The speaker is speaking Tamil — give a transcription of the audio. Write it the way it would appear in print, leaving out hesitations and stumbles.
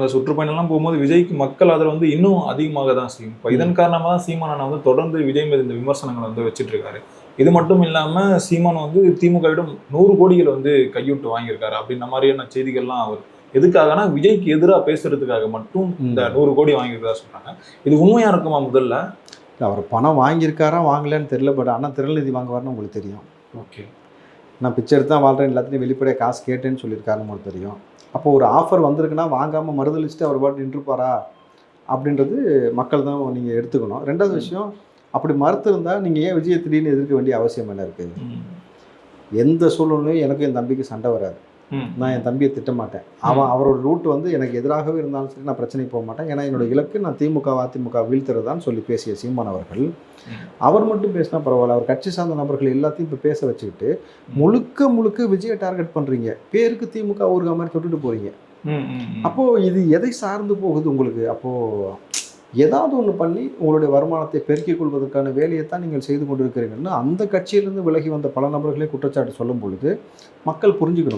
அந்த சுற்றுப்பயணம்லாம் போகும்போது விஜய்க்கு மக்கள் அதில் வந்து இன்னும் அதிகமாக தான் செய்யும். இப்போ இதன் காரணமாக தான் சீமான் அண்ணா வந்து தொடர்ந்து விஜய் மீது இந்த விமர்சனங்களை வந்து வச்சுட்டு இருக்காரு. இது மட்டும் இல்லாமல் சீமான் வந்து திமுகவிடம் 100 கோடிகள் வந்து கையூட்டு வாங்கியிருக்காரு அப்படின்ற மாதிரியான செய்திகள்லாம் அவர் எதுக்காகனா விஜய்க்கு எதிராக பேசுறதுக்காக மட்டும் இந்த 100 கோடி வாங்கியிருக்கதா சொல்றாங்க. இது உண்மையா இருக்குமா முதல்ல? அவர் பணம் வாங்கியிருக்காரா வாங்கலன்னு தெரியல. பட் ஆனால் திரள்நிதி வாங்குவார்னு உங்களுக்கு தெரியும். ஓகே. நான் பிச்சை எடுத்து தான் வாழ்கிறேன், எல்லாத்தையும் வெளிப்படையாக காசு கேட்டேன்னு சொல்லியிருக்காருன்னு உங்களுக்கு தெரியும். அப்போ ஒரு ஆஃபர் வந்திருக்குன்னா வாங்காமல் மறுதளிச்சுட்டு அவர் பாட்டு நின்றுப்பாரா அப்படின்றது மக்கள் தான் நீங்கள் எடுத்துக்கணும். ரெண்டாவது விஷயம், அப்படி மறுத்திருந்தால் நீங்கள் ஏன் விஜயை திடீர்னு எதிர்க்க வேண்டிய அவசியம் என்ன இருக்குது? எந்த சூழ்நிலையும் எனக்கும் என் தம்பிக்கு சண்டை வராது. நான் என் தம்பியை திட்டமாட்டேன். அவரோட ரூட் வந்து எனக்கு எதிராகவே இருந்தாலும் சரி, நான் பிரச்சனைக்கு போக மாட்டேன். ஏன்னா என்னோட இலக்கு நான் திமுக அதிமுக வீழ்த்துறதான்னு சொல்லி பேசிய சீமான் அவர்கள், அவர் மட்டும் பேசினா பரவாயில்ல, அவர் கட்சி சார்ந்த நபர்கள் எல்லாத்தையும் இப்போ பேச வச்சுக்கிட்டு முழுக்க விஜயை டார்கெட் பண்ணுறீங்க. பேருக்கு திமுக ஊருகா மாதிரி தொட்டுட்டு போகிறீங்க. அப்போது இது எதை சார்ந்து போகுது உங்களுக்கு? அப்போது ஏதாவது ஒன்று பண்ணி உங்களுடைய வருமானத்தை பெருக்கிக் கொள்வதற்கான வேலையை தான் நீங்கள் செய்து கொண்டிருக்கிறீங்கன்னு அந்த கட்சியிலிருந்து விலகி வந்த பல நபர்களே குற்றச்சாட்டு சொல்லும் பொழுது மக்கள் புரிஞ்சுக்கணும்.